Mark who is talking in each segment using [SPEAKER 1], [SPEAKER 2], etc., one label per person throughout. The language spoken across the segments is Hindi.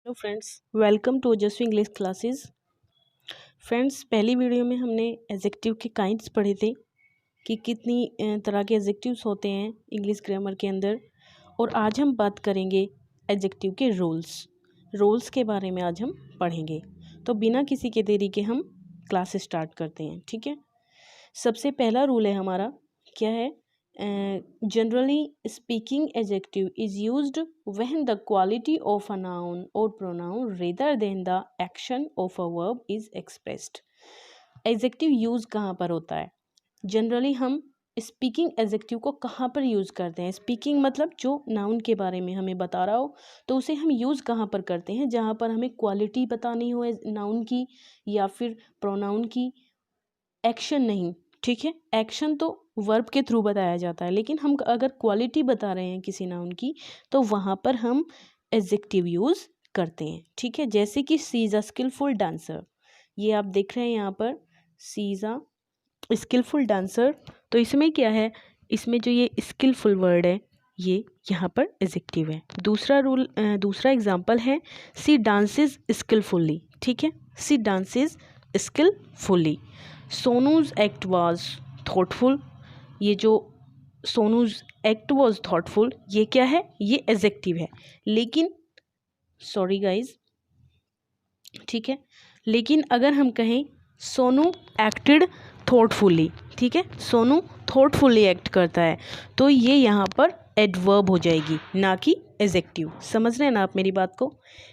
[SPEAKER 1] हेलो फ्रेंड्स, वेलकम टू ओजस्वी इंग्लिश क्लासेस। फ्रेंड्स, पहली वीडियो में हमने एडजेक्टिव के काइंड्स पढ़े थे कि कितनी तरह के एडजेक्टिव्स होते हैं इंग्लिश ग्रामर के अंदर। और आज हम बात करेंगे एडजेक्टिव के रोल्स के बारे में आज हम पढ़ेंगे। तो बिना किसी के देरी के हम क्लास स्टार्ट करते हैं, ठीक है। सबसे पहला रूल है हमारा, क्या है? Generally speaking, adjective is used when the quality of a noun or pronoun rather than the action of a verb is expressed. Adjective use कहाँ पर होता है? जनरली हम स्पीकिंग एडजेक्टिव को कहाँ पर यूज़ करते हैं? स्पीकिंग मतलब जो नाउन के बारे में हमें बता रहा हो, तो उसे हम यूज़ कहाँ पर करते हैं? जहाँ पर हमें क्वालिटी बतानी हो नाउन की या फिर प्रोनाउन की, एक्शन नहीं, ठीक है। एक्शन तो वर्ब के थ्रू बताया जाता है, लेकिन हम अगर क्वालिटी बता रहे हैं किसी नाउन की तो वहाँ पर हम एडजेक्टिव यूज़ करते हैं, ठीक है। जैसे कि सी इज़ अ स्किलफुल डांसर, ये आप देख रहे हैं यहाँ पर, सी इज़ अ स्किलफुल डांसर। तो इसमें क्या है? इसमें जो ये स्किलफुल वर्ड है ये यहाँ पर एडजेक्टिव है। दूसरा एग्जाम्पल है सी डांसेस स्किलफुली, ठीक है। She dances skillfully. Sonu's act was thoughtful, ये जो सोनूज एक्ट वॉज थॉटफुल, ये क्या है? ये एडजेक्टिव है। लेकिन सॉरी गाइज, ठीक है। लेकिन अगर हम कहें सोनू एक्टेड थॉटफुली, ठीक है, सोनू थॉटफुली एक्ट करता है, तो ये यहाँ पर एडवर्ब हो जाएगी, ना कि एडजेक्टिव। समझ रहे हैं ना आप मेरी बात को?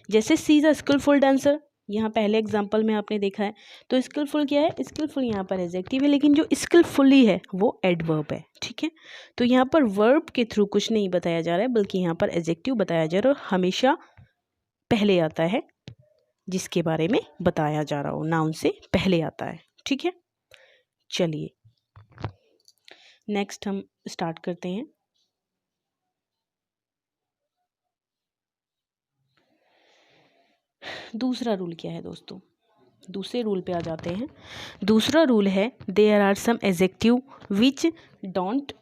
[SPEAKER 1] जैसे सी इज़ अ स्किलफुल डांसर, यहाँ पहले एग्जाम्पल में आपने देखा है, तो स्किलफुल क्या है? स्किलफुल यहाँ पर एडजेक्टिव है, लेकिन जो स्किलफुली है वो एडवर्ब है, ठीक है। तो यहाँ पर वर्ब के थ्रू कुछ नहीं बताया जा रहा है, बल्कि यहाँ पर एडजेक्टिव बताया जा रहा है, और हमेशा पहले आता है जिसके बारे में बताया जा रहा हो, नाउन से पहले आता है, ठीक है। चलिए नेक्स्ट हम स्टार्ट करते हैं। दूसरा रूल क्या है दोस्तों? दूसरे रूल पे आ जाते हैं। दूसरा रूल है there are some adjective which don't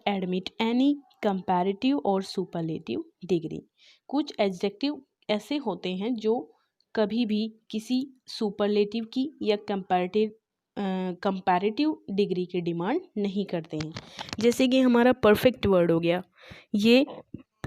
[SPEAKER 1] admit any comparative और सुपरलेटिव डिग्री। कुछ एडजेक्टिव ऐसे होते हैं जो कभी भी किसी सुपरलेटिव की या कंपैरेटिव डिग्री की डिमांड नहीं करते हैं। जैसे कि हमारा परफेक्ट वर्ड हो गया, ये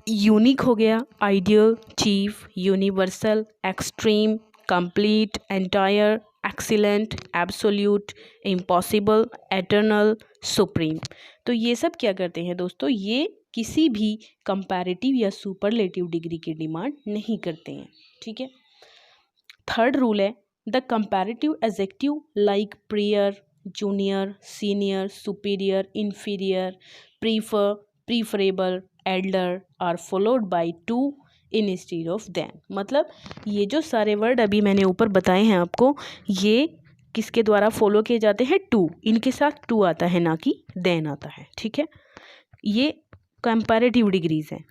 [SPEAKER 1] यूनिक हो गया, ideal, chief, universal, extreme, complete, entire, excellent, absolute, impossible, eternal, supreme. तो ये सब क्या करते हैं दोस्तों? ये किसी भी कंपैरेटिव या सुपरलेटिव डिग्री की डिमांड नहीं करते हैं, ठीक है। थर्ड रूल है the comparative adjective like prior, junior, senior, superior, inferior, prefer, preferable, elder are followed by to instead of than. मतलब ये जो सारे वर्ड अभी मैंने ऊपर बताए हैं आपको, ये किसके द्वारा फॉलो किए जाते हैं? टू, इनके साथ टू आता है, ना कि देन आता है, ठीक है। ये कंपैरेटिव डिग्रीज हैं,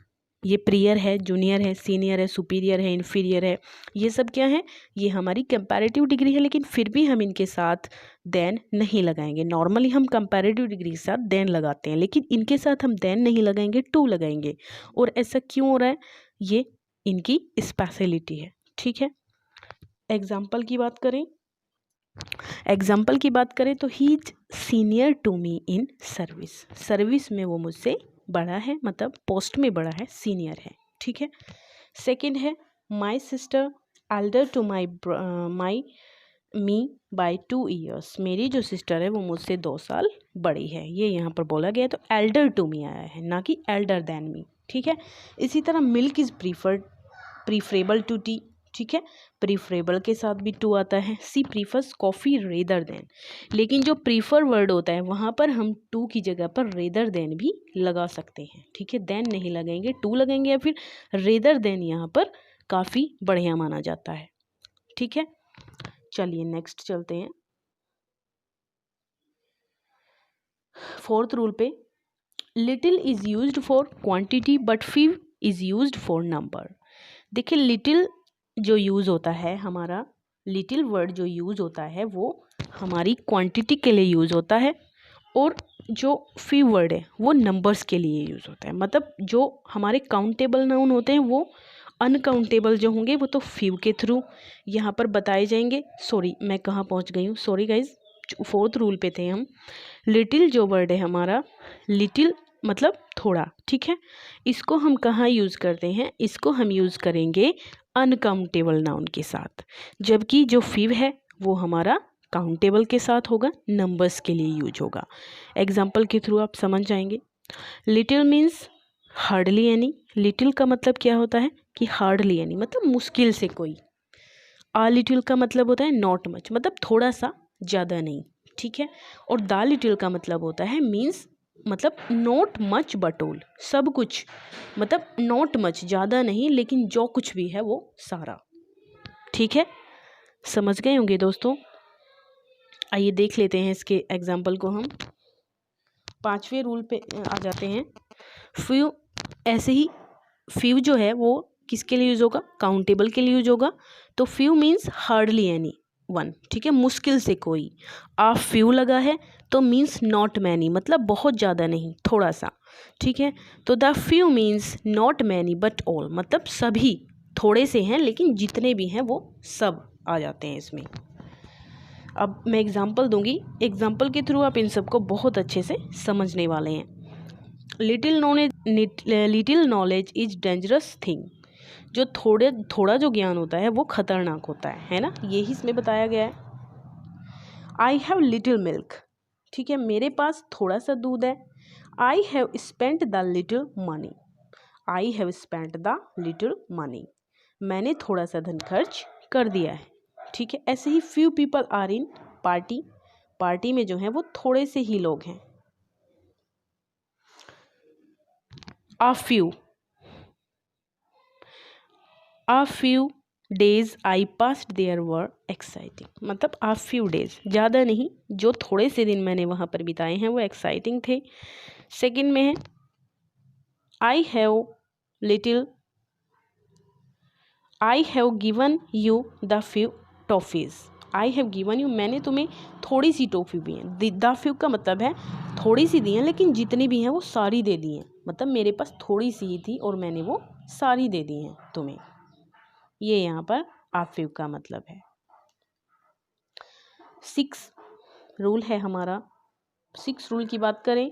[SPEAKER 1] ये प्रियर है, जूनियर है, सीनियर है, सुपीरियर है, इन्फीरियर है, ये सब क्या है? ये हमारी कंपैरेटिव डिग्री है, लेकिन फिर भी हम इनके साथ देन नहीं लगाएंगे। नॉर्मली हम कंपैरेटिव डिग्री के साथ देन लगाते हैं, लेकिन इनके साथ हम देन नहीं लगाएंगे, टू लगाएंगे। और ऐसा क्यों हो रहा है? ये इनकी स्पेशलिटी है, ठीक है। एग्जाम्पल की बात करें तो he is senior to me in service में वो मुझसे बड़ा है, मतलब पोस्ट में बड़ा है, सीनियर है, ठीक है। सेकंड है my sister elder to me by 2 years। मेरी जो सिस्टर है वो मुझसे 2 साल बड़ी है, ये यहाँ पर बोला गया है, तो एल्डर टू मी आया है, ना कि एल्डर देन मी, ठीक है। इसी तरह milk is preferable to tea, ठीक है, प्रीफरेबल के साथ भी टू आता है। She prefers coffee rather than, लेकिन जो प्रीफर वर्ड होता है वहाँ पर हम टू की जगह पर रेदर देन भी लगा सकते हैं, ठीक है। देन नहीं लगाएंगे, टू लगाएंगे, या फिर रेदर देन यहाँ पर काफ़ी बढ़िया माना जाता है, ठीक है। चलिए नेक्स्ट चलते हैं फोर्थ रूल पे। Little is used for quantity but few is used for number. देखिए लिटिल जो यूज़ होता है, हमारा लिटिल वर्ड जो यूज़ होता है वो हमारी क्वांटिटी के लिए यूज़ होता है, और जो फीव वर्ड है वो नंबर्स के लिए यूज़ होता है। मतलब जो हमारे काउंटेबल नाउन होते हैं वो अनकाउंटेबल जो होंगे वो तो फीव के थ्रू यहाँ पर बताए जाएंगे। सॉरी, मैं कहाँ पहुँच गई हूँ, सॉरी गाइज, 4th रूल पे थे हम। लिटिल जो वर्ड है हमारा, लिटिल मतलब थोड़ा, ठीक है, इसको हम कहाँ यूज़ करते हैं, इसको हम यूज़ करेंगे अनकाउंटेबल नाउन के साथ, जबकि जो फीव है वो हमारा काउंटेबल के साथ होगा, नंबर्स के लिए यूज होगा। एग्जाम्पल के थ्रू आप समझ जाएंगे। Little means hardly any. Little का मतलब क्या होता है कि हार्डली एनी मतलब मुश्किल से कोई। आ लिटिल का मतलब होता है नॉट मच मतलब थोड़ा सा, ज़्यादा नहीं, ठीक है। और द लिटिल का मतलब होता है मीन्स मतलब नॉट मच बट ऑल, सब कुछ, मतलब नॉट मच ज़्यादा नहीं लेकिन जो कुछ भी है वो सारा, ठीक है। समझ गए होंगे दोस्तों। आइए देख लेते हैं इसके एग्जाम्पल को। हम 5वें रूल पे आ जाते हैं। फ्यू, ऐसे ही फ्यू जो है वो किसके लिए यूज होगा, काउंटेबल के लिए यूज होगा। तो few means hardly any one, ठीक है, मुश्किल से कोई। आ फ्यू लगा है तो मीन्स नॉट मैनी मतलब बहुत ज़्यादा नहीं, थोड़ा सा, ठीक है। तो the few means not many but all मतलब सभी, थोड़े से हैं लेकिन जितने भी हैं वो सब आ जाते हैं इसमें। अब मैं एग्जाम्पल दूंगी, एग्जाम्पल के थ्रू आप इन सबको बहुत अच्छे से समझने वाले हैं। Little knowledge is dangerous thing. जो थोड़ा जो ज्ञान होता है वो खतरनाक होता है ना, यही इसमें बताया गया है। आई हैव लिटिल मिल्क, ठीक है, मेरे पास थोड़ा सा दूध है। I have spent the little money. I have spent the little money, मैंने थोड़ा सा धन खर्च कर दिया है, ठीक है। ऐसे ही few people are in party, party में जो है वो थोड़े से ही लोग हैं। A few days I passed there were exciting, मतलब a few days ज़्यादा नहीं, जो थोड़े से दिन मैंने वहाँ पर बिताए हैं वो एक्साइटिंग थे। सेकंड में है I have given you the few toffees। I have given you मैंने तुम्हें थोड़ी सी टॉफ़ी दी है। द फ्यू का मतलब है थोड़ी सी दी है लेकिन जितनी भी हैं वो सारी दे दी हैं, मतलब मेरे पास थोड़ी सी ही थी और मैंने वो सारी दे दी हैं तुम्हें, ये यहाँ पर आफिव का मतलब है। 6 रूल है हमारा। 6 रूल की बात करें,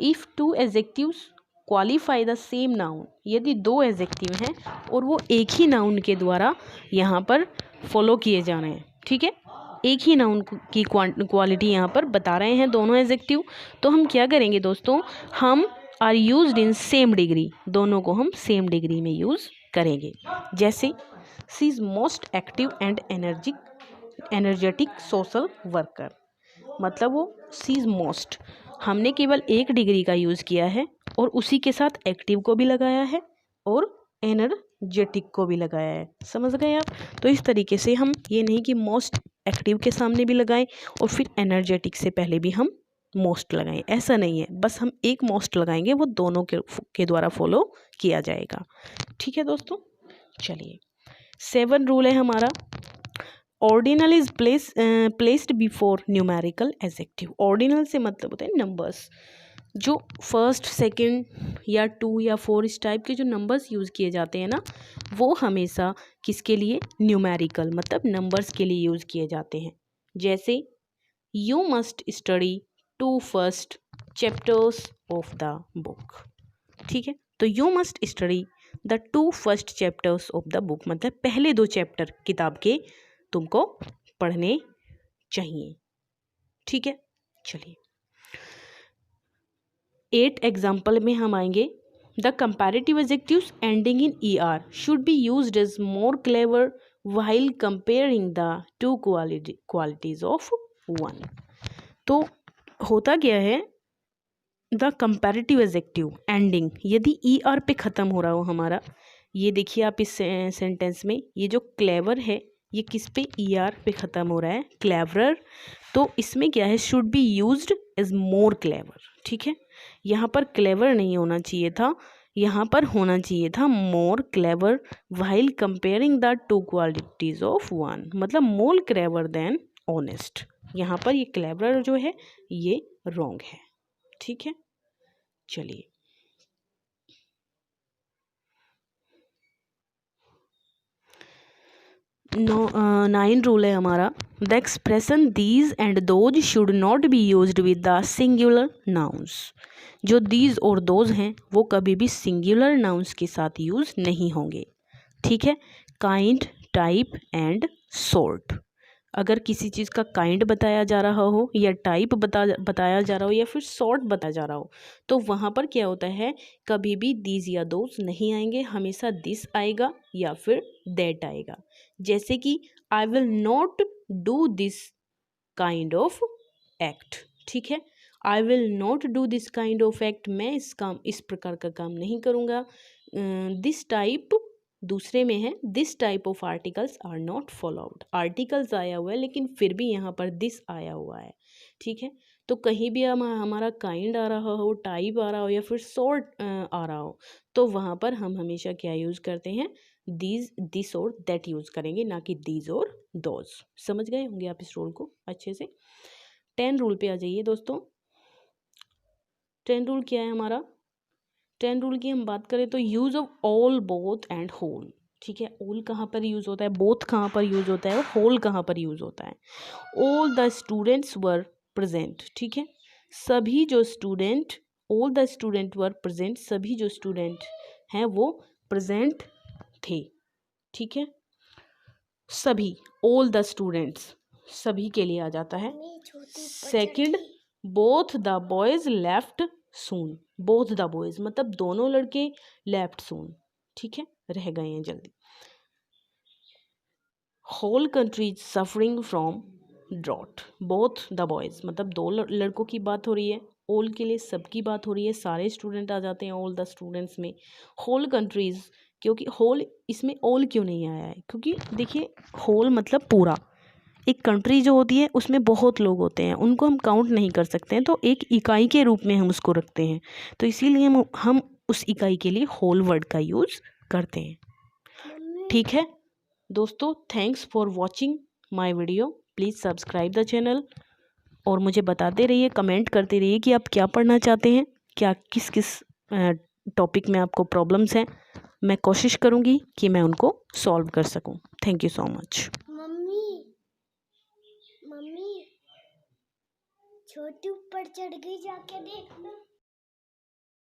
[SPEAKER 1] if 2 adjectives qualify the same noun, यदि 2 एडजेक्टिव हैं और वो एक ही नाउन के द्वारा यहाँ पर फॉलो किए जा रहे हैं, ठीक है, एक ही नाउन की क्वालिटी यहाँ पर बता रहे हैं दोनों एडजेक्टिव, तो हम क्या करेंगे दोस्तों, हम are used in same degree, दोनों को हम सेम डिग्री में यूज़ करेंगे। जैसे she is most active and energetic social worker, मतलब वो शी इज़ मोस्ट, हमने केवल एक डिग्री का यूज़ किया है और उसी के साथ एक्टिव को भी लगाया है और एनर्जेटिक को भी लगाया है, समझ गए आप। तो इस तरीके से हम ये नहीं कि मोस्ट एक्टिव के सामने भी लगाएं और फिर एनर्जेटिक से पहले भी हम मोस्ट लगाएं, ऐसा नहीं है, बस हम एक मोस्ट लगाएंगे, वो दोनों के द्वारा फॉलो किया जाएगा, ठीक है दोस्तों। चलिए 7 रूल है हमारा, ordinal is placed before numerical adjective. Ordinal से मतलब होता है नंबर्स, जो फर्स्ट सेकंड या 2 या 4 इस टाइप के जो नंबर्स यूज़ किए जाते हैं ना, वो हमेशा किसके लिए, न्यूमेरिकल मतलब नंबर्स के लिए यूज़ किए जाते हैं। जैसे you must study 2 first chapters of the book, ठीक है, तो you must study the 2 first chapters of the book, मतलब पहले 2 चैप्टर किताब के तुमको पढ़ने चाहिए, ठीक है। चलिए 8 एग्जाम्पल में हम आएंगे। The comparative adjectives ending in ER should be used as more clever while comparing the 2 qualities of one. तो होता क्या है, द कंपैरेटिव एडजेक्टिव एंडिंग यदि ER पे ख़त्म हो रहा हो हमारा, ये देखिए आप इस सेंटेंस में, ये जो क्लेवर है ये किस पे, ER पे ख़त्म हो रहा है, क्लेवरर, तो इसमें क्या है, should be used as more clever, ठीक है, यहाँ पर क्लेवर नहीं होना चाहिए था, यहाँ पर होना चाहिए था more clever while comparing the 2 qualities of one, मतलब मोर क्लेवर देन ऑनेस्ट। यहाँ पर ये क्लेवर जो है ये रॉन्ग है। ठीक है, चलिए। नाइन रूल है हमारा, the expression these and those should not be used with the singular nouns. जो दीज और दोज हैं वो कभी भी सिंगुलर नाउन्स के साथ यूज़ नहीं होंगे। ठीक है, काइंड, टाइप एंड सॉर्ट। अगर किसी चीज़ का काइंड बताया जा रहा हो या टाइप बताया जा रहा हो या फिर सॉर्ट बताया जा रहा हो, तो वहाँ पर क्या होता है, कभी भी दीज या दोज नहीं आएंगे, हमेशा दिस आएगा या फिर दैट आएगा। जैसे कि I will not do this kind of act. ठीक है, I will not do this kind of act, मैं इस प्रकार का काम नहीं करूँगा। दिस टाइप दूसरे में है, this type of articles are not followed. Articles आया हुआ है लेकिन फिर भी यहाँ पर दिस आया हुआ है। ठीक है, तो कहीं भी हमारा काइंड आ रहा हो, टाइप आ रहा हो या फिर सॉर्ट आ रहा हो, तो वहाँ पर हम हमेशा क्या यूज़ करते हैं, दीज, दिस और दैट यूज़ करेंगे, ना कि दीज और दोज। समझ गए होंगे आप इस रूल को अच्छे से। 10 रूल पे आ जाइए दोस्तों। 10 रूल क्या है हमारा, 10 रूल की हम बात करें तो use of all, both and whole. ठीक है, ऑल कहाँ पर यूज़ होता है, बोथ कहाँ पर यूज़ होता है और होल कहाँ पर यूज़ होता है। All the students were present. ठीक है, सभी जो student, all the student were present, सभी जो स्टूडेंट हैं वो प्रेजेंट थे। ठीक है, सभी, ऑल द स्टूडेंट्स सभी के लिए आ जाता है। Second, both the boys left soon. Both the boys मतलब दोनों लड़के लेफ्ट सून। ठीक है, रह गए हैं जल्दी। Whole country suffering from drought. Both the boys मतलब दो लड़कों की बात हो रही है, ऑल के लिए सबकी बात हो रही है, सारे स्टूडेंट आ जाते हैं ऑल द स्टूडेंट्स में। होल कंट्रीज, क्योंकि होल, इसमें ऑल क्यों नहीं आया है, क्योंकि देखिए होल मतलब पूरा। एक कंट्री जो होती है उसमें बहुत लोग होते हैं, उनको हम काउंट नहीं कर सकते हैं, तो एक इकाई के रूप में हम उसको रखते हैं, तो इसीलिए हम उस इकाई के लिए होल वर्ड का यूज़ करते हैं। ठीक है दोस्तों, thanks for watching my video. Please subscribe the channel और मुझे बताते रहिए, कमेंट करते रहिए कि आप क्या पढ़ना चाहते हैं, क्या किस किस टॉपिक में आपको प्रॉब्लम्स हैं। मैं कोशिश करूँगी कि मैं उनको सॉल्व कर सकूँ। Thank you so much.
[SPEAKER 2] Mummy छोटी ऊपर चढ़ गई, जाके देख लो।